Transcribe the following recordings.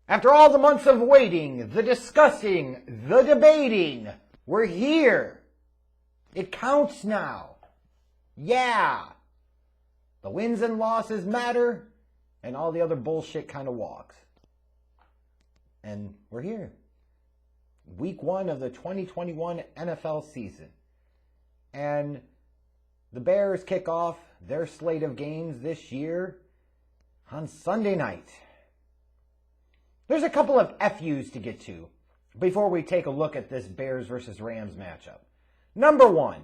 After all the months of waiting, the discussing, the debating, we're here. It counts now. Yeah. The wins and losses matter, and all the other bullshit kind of walks. And we're here. Week 1 of the 2021 NFL season. And the Bears kick off their slate of games this year on Sunday night. There's a couple of FUs to get to before we take a look at this Bears versus Rams matchup. Number 1,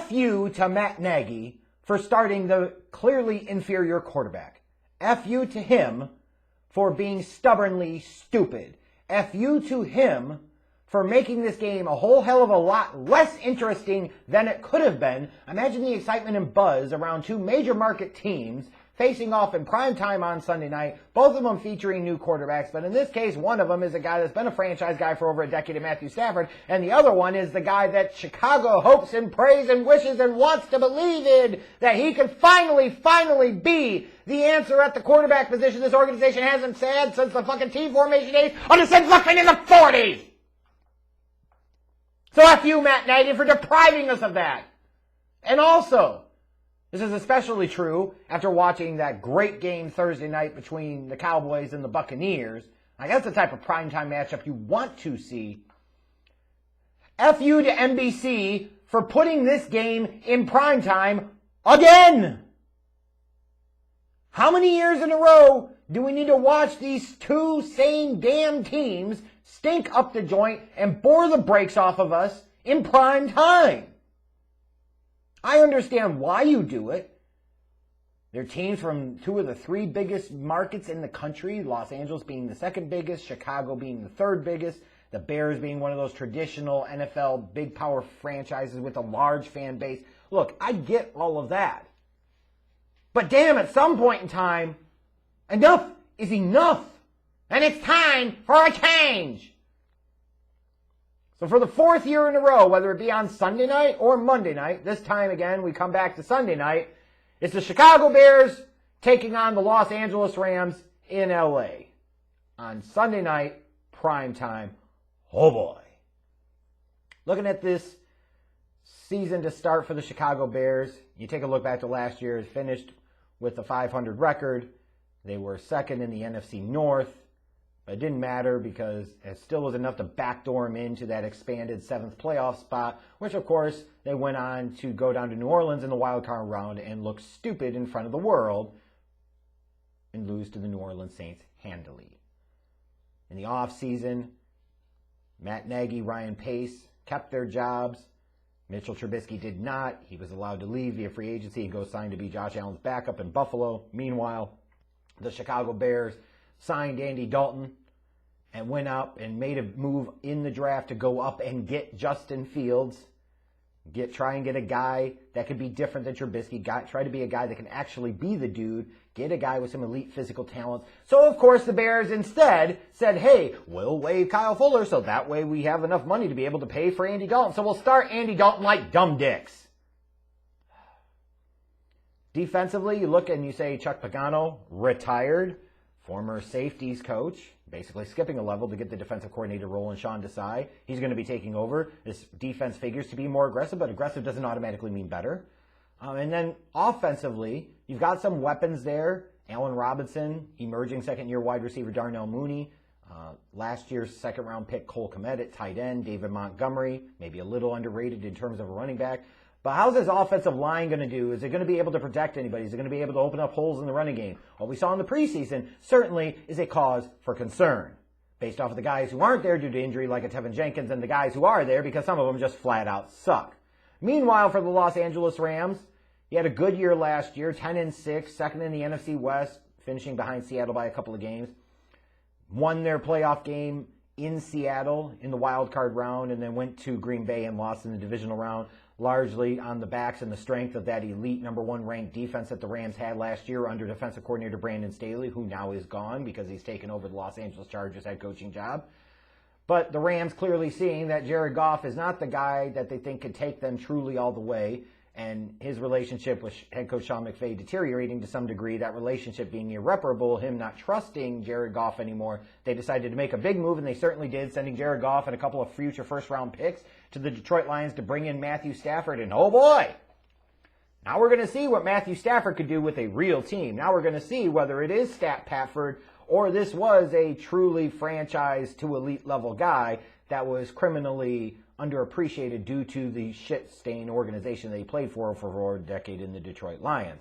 FU to Matt Nagy for starting the clearly inferior quarterback. FU to him for being stubbornly stupid. FU to him for making this game a whole hell of a lot less interesting than it could have been. Imagine the excitement and buzz around two major market teams facing off in prime time on Sunday night, both of them featuring new quarterbacks, but in this case, one of them is a guy that's been a franchise guy for over a decade in Matthew Stafford, and the other one is the guy that Chicago hopes and prays and wishes and wants to believe in, that he could finally be the answer at the quarterback position this organization hasn't said since the fucking T formation days on the Sid Luckman in the 40s. So F you, Matt Nagy, for depriving us of that. And also, this is especially true after watching that great game Thursday night between the Cowboys and the Buccaneers. Like, that's the type of primetime matchup you want to see. F you to NBC for putting this game in primetime again. How many years in a row do we need to watch these two same damn teams stink up the joint and bore the brakes off of us in prime time? I understand why you do it. They're teams from two of the three biggest markets in the country, Los Angeles being the second biggest, Chicago being the third biggest, the Bears being one of those traditional NFL big power franchises with a large fan base. Look, I get all of that. But damn, at some point in time, enough is enough. And it's time for a change. So for the fourth year in a row, whether it be on Sunday night or Monday night, this time again we come back to Sunday night, it's the Chicago Bears taking on the Los Angeles Rams in LA. On Sunday night, prime time. Oh boy. Looking at this season to start for the Chicago Bears, you take a look back to last year, it finished with a 500 record. They were second in the NFC North. But it didn't matter because it still was enough to backdoor them into that expanded 7th playoff spot, which of course they went on to go down to New Orleans in the wild card round and look stupid in front of the world and lose to the New Orleans Saints handily. In the offseason, Matt Nagy, Ryan Pace kept their jobs. Mitchell Trubisky did not. He was allowed to leave via free agency and go sign to be Josh Allen's backup in Buffalo. Meanwhile, the Chicago Bears signed Andy Dalton and went up and made a move in the draft to go up and get Justin Fields. Try and get a guy that could be different than Trubisky. Try to be a guy that can actually be the dude. Get a guy with some elite physical talent. So, of course, the Bears instead said, hey, we'll waive Kyle Fuller so that way we have enough money to be able to pay for Andy Dalton. So we'll start Andy Dalton like dumb dicks. Defensively, you look and you say Chuck Pagano, retired. Former safeties coach, basically skipping a level to get the defensive coordinator role in Sean Desai. He's going to be taking over. This defense figures to be more aggressive, but aggressive doesn't automatically mean better. And then offensively, you've got some weapons there. Allen Robinson, emerging second-year wide receiver Darnell Mooney. Last year's second-round pick Cole Kmet at tight end. David Montgomery, maybe a little underrated in terms of a running back. But how's this offensive line going to do? Is it going to be able to protect anybody? Is it going to be able to open up holes in the running game? What we saw in the preseason certainly is a cause for concern, based off of the guys who aren't there due to injury, like a Tevin Jenkins, and the guys who are there because some of them just flat out suck. Meanwhile, for the Los Angeles Rams, he had a good year last year, 10-6, second in the NFC West, finishing behind Seattle by a couple of games. Won their playoff game in Seattle in the wild card round, and then went to Green Bay and lost in the divisional round, largely on the backs and the strength of that elite number 1 ranked defense that the Rams had last year under defensive coordinator Brandon Staley, who now is gone because he's taken over the Los Angeles Chargers head coaching job. But the Rams clearly seeing that Jared Goff is not the guy that they think could take them truly all the way. and his relationship with head coach Sean McVay deteriorating to some degree, that relationship being irreparable, him not trusting Jared Goff anymore, they decided to make a big move, and they certainly did, sending Jared Goff and a couple of future first-round picks to the Detroit Lions to bring in Matthew Stafford, and oh boy! Now we're going to see what Matthew Stafford could do with a real team. Now we're going to see whether it is Stat Patford or this was a truly franchise to elite level guy that was criminally underappreciated due to the shit-stained organization that he played for over a decade in the Detroit Lions.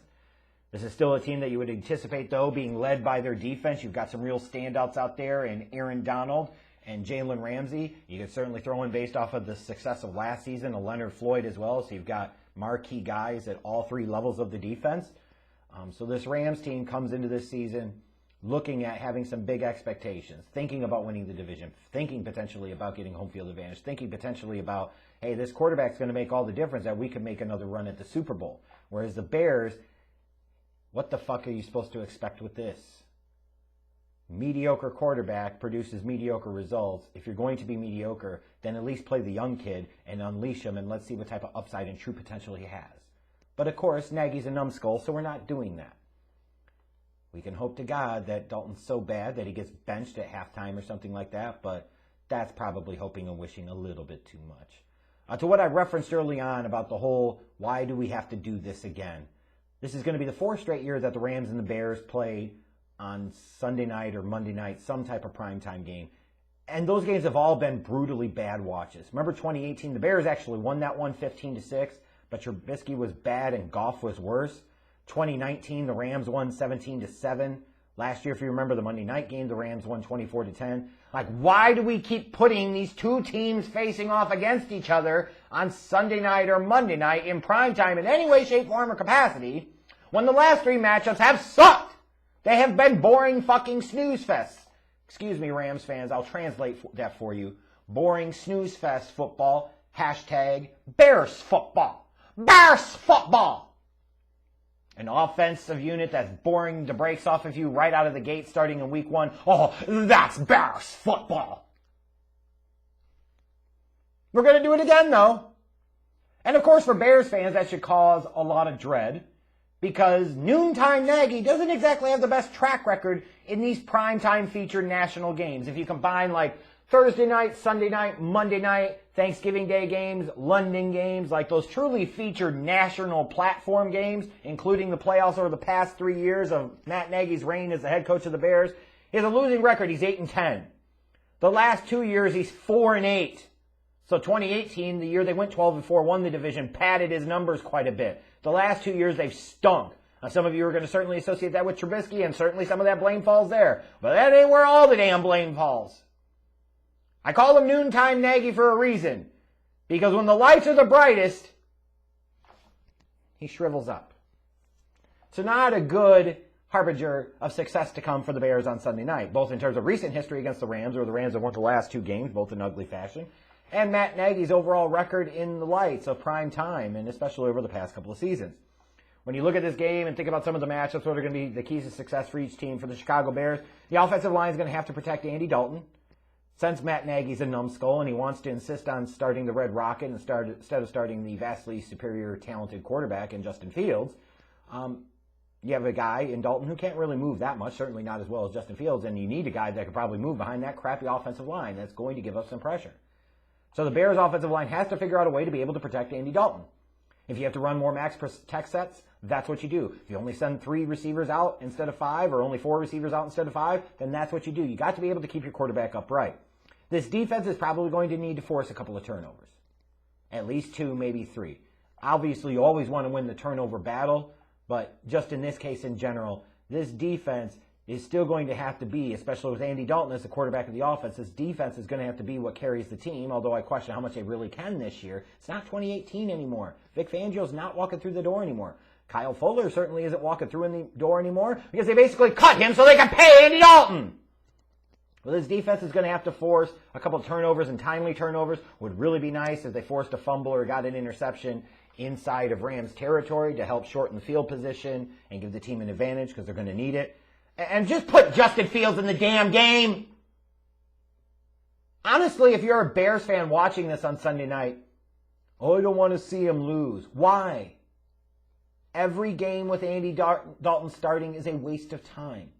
This is still a team that you would anticipate, though, being led by their defense. You've got some real standouts out there in Aaron Donald and Jalen Ramsey. You could certainly throw in, based off of the success of last season, a Leonard Floyd as well. So you've got marquee guys at all three levels of the defense. So this Rams team comes into this season looking at having some big expectations, thinking about winning the division, thinking potentially about getting home field advantage, thinking potentially about, hey, this quarterback's going to make all the difference that we can make another run at the Super Bowl. Whereas the Bears, what the fuck are you supposed to expect with this? Mediocre quarterback produces mediocre results. If you're going to be mediocre, then at least play the young kid and unleash him, and let's see what type of upside and true potential he has. But of course, Nagy's a numbskull, so we're not doing that. We can hope to God that Dalton's so bad that he gets benched at halftime or something like that, but that's probably hoping and wishing a little bit too much. To what I referenced early on about the whole, why do we have to do this again? This is going to be the fourth straight year that the Rams and the Bears play on Sunday night or Monday night, some type of primetime game. And those games have all been brutally bad watches. Remember 2018, the Bears actually won that one 15-6, but Trubisky was bad and Goff was worse. 2019, the Rams won 17-7. Last year, if you remember the Monday night game, the Rams won 24-10. Like, why do we keep putting these two teams facing off against each other on Sunday night or Monday night in primetime in any way, shape, form, or capacity when the last three matchups have sucked? They have been boring fucking snooze fests. Excuse me, Rams fans, I'll translate that for you. Boring snooze fest football. Hashtag Bears football. Bears football! An offensive unit that's boring the brakes off of you right out of the gate starting in week one. Oh, that's Bears football. We're going to do it again, though. And of course, for Bears fans, that should cause a lot of dread because Noontime Nagy doesn't exactly have the best track record in these primetime featured national games. If you combine like Thursday night, Sunday night, Monday night, Thanksgiving Day games, London games, like those truly featured national platform games, including the playoffs over the past 3 years of Matt Nagy's reign as the head coach of the Bears, he has a losing record. He's 8-10. The last 2 years, he's 4-8. So 2018, the year they went 12-4, won the division, padded his numbers quite a bit. The last 2 years, they've stunk. Now, some of you are going to certainly associate that with Trubisky, and certainly some of that blame falls there. But that ain't where all the damn blame falls. I call him Noontime Nagy for a reason. Because when the lights are the brightest, he shrivels up. So not a good harbinger of success to come for the Bears on Sunday night, both in terms of recent history against the Rams, where the Rams have won the last two games, both in ugly fashion, and Matt Nagy's overall record in the lights of prime time, and especially over the past couple of seasons. When you look at this game and think about some of the matchups, what are going to be the keys to success for each team, for the Chicago Bears, the offensive line is going to have to protect Andy Dalton. Since Matt Nagy's a numbskull and he wants to insist on starting the Red Rocket instead of starting the vastly superior, talented quarterback in Justin Fields, you have a guy in Dalton who can't really move that much, certainly not as well as Justin Fields, and you need a guy that can probably move behind that crappy offensive line that's going to give up some pressure. So the Bears' offensive line has to figure out a way to be able to protect Andy Dalton. If you have to run more max protect sets, that's what you do. If you only send 3 receivers out instead of 5, or only 4 receivers out instead of 5, then that's what you do. You got to be able to keep your quarterback upright. This defense is probably going to need to force a couple of turnovers. At least 2, maybe 3. Obviously, you always want to win the turnover battle, but just in this case in general, this defense is still going to have to be, especially with Andy Dalton as the quarterback of the offense, this defense is going to have to be what carries the team, although I question how much they really can this year. It's not 2018 anymore. Vic Fangio's not walking through the door anymore. Kyle Fuller certainly isn't walking through in the door anymore because they basically cut him so they can pay Andy Dalton. Well, this defense is going to have to force a couple of turnovers, and timely turnovers would really be nice if they forced a fumble or got an interception inside of Rams territory to help shorten the field position and give the team an advantage because they're going to need it. And just put Justin Fields in the damn game. Honestly, if you're a Bears fan watching this on Sunday night, oh, I don't want to see him lose. Why? Every game with Andy Dalton starting is a waste of time.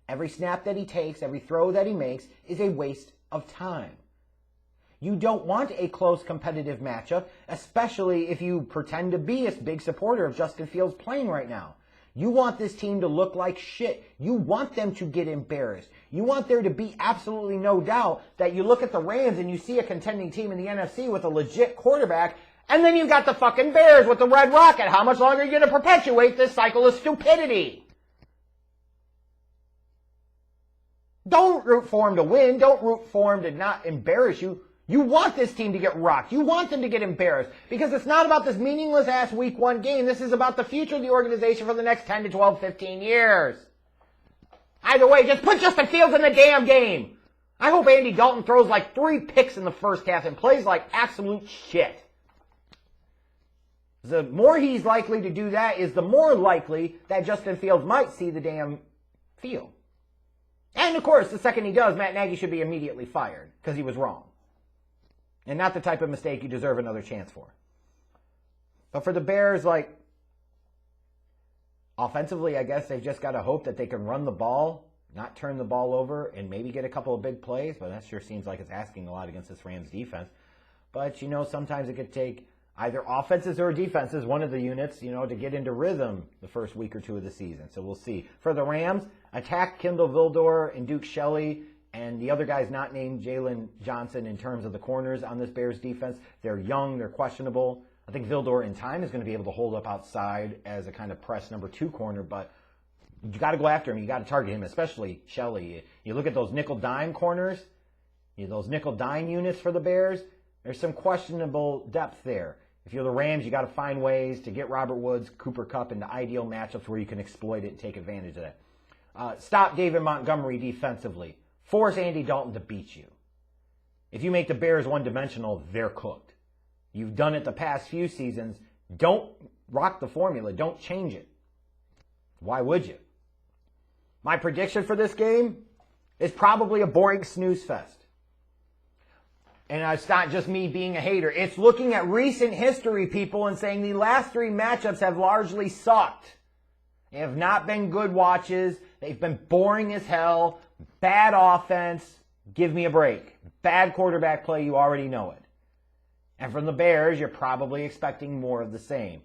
Every snap that he takes, every throw that he makes is a waste of time. You don't want a close competitive matchup, especially if you pretend to be a big supporter of Justin Fields playing right now. You want this team to look like shit. You want them to get embarrassed. You want there to be absolutely no doubt that you look at the Rams and you see a contending team in the NFC with a legit quarterback, and then you got the fucking Bears with the Red Rocket. How much longer are you going to perpetuate this cycle of stupidity? Don't root for them to win. Don't root for them to not embarrass you. You want this team to get rocked. You want them to get embarrassed. Because it's not about this meaningless-ass Week 1 game. This is about the future of the organization for the next 10 to 12, 15 years. Either way, just put Justin Fields in the damn game. I hope Andy Dalton throws like 3 picks in the first half and plays like absolute shit. The more he's likely to do that is the more likely that Justin Fields might see the damn field. And, of course, the second he does, Matt Nagy should be immediately fired because he was wrong. And not the type of mistake you deserve another chance for. But for the Bears, like, offensively, I guess they've just got to hope that they can run the ball, not turn the ball over, and maybe get a couple of big plays. But that sure seems like it's asking a lot against this Rams defense. But, you know, sometimes it could take either offenses or defenses, one of the units, you know, to get into rhythm the first week or two of the season. So we'll see. For the Rams, attack Kindle Vildor and Duke Shelley and the other guy's not named Jalen Johnson in terms of the corners on this Bears defense. They're young. They're questionable. I think Vildor in time is going to be able to hold up outside as a kind of press number 2 corner, but you got to go after him. You got to target him, especially Shelley. You look at those nickel-dime corners, those nickel-dime units for the Bears, there's some questionable depth there. If you're the Rams, you got to find ways to get Robert Woods, Cooper Kupp into ideal matchups where you can exploit it and take advantage of that. Stop David Montgomery defensively. Force Andy Dalton to beat you. If you make the Bears one-dimensional, they're cooked. You've done it the past few seasons. Don't rock the formula. Don't change it. Why would you? My prediction for this game is probably a boring snooze fest. And it's not just me being a hater. It's looking at recent history, people, and saying the last 3 matchups have largely sucked. They have not been good watches. They've been boring as hell. Bad offense. Give me a break. Bad quarterback play. You already know it. And from the Bears, you're probably expecting more of the same.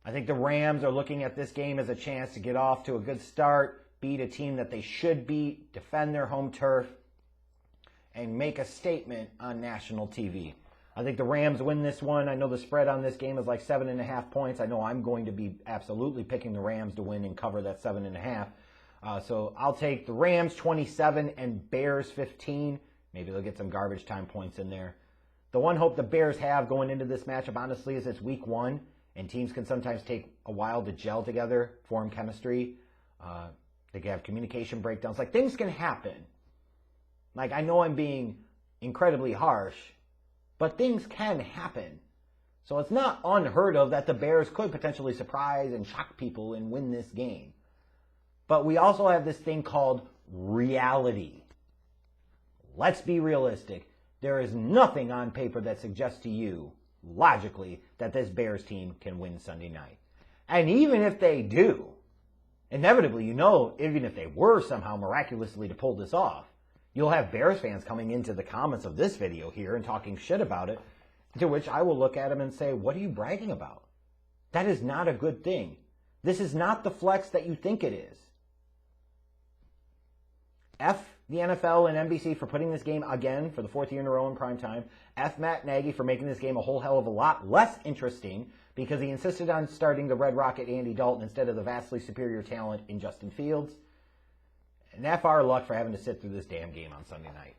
I think the Rams are looking at this game as a chance to get off to a good start, beat a team that they should beat, defend their home turf, and make a statement on national TV. I think the Rams win this one. I know the spread on this game is like 7.5 points. I know I'm going to be absolutely picking the Rams to win and cover that 7.5. So I'll take the Rams 27 and Bears 15. Maybe they'll get some garbage time points in there. The one hope the Bears have going into this matchup, honestly, is it's week 1, and teams can sometimes take a while to gel together, form chemistry. They can have communication breakdowns. Like, things can happen. Like, I know I'm being incredibly harsh, but things can happen. So it's not unheard of that the Bears could potentially surprise and shock people and win this game. But we also have this thing called reality. Let's be realistic. There is nothing on paper that suggests to you, logically, that this Bears team can win Sunday night. And even if they do, inevitably, you know, even if they were somehow miraculously to pull this off, you'll have Bears fans coming into the comments of this video here and talking shit about it, to which I will look at them and say, what are you bragging about? That is not a good thing. This is not the flex that you think it is. F the NFL and NBC for putting this game again for the 4th year in a row in prime time. F Matt Nagy for making this game a whole hell of a lot less interesting because he insisted on starting the Red Rocket Andy Dalton instead of the vastly superior talent in Justin Fields. And F our luck for having to sit through this damn game on Sunday night.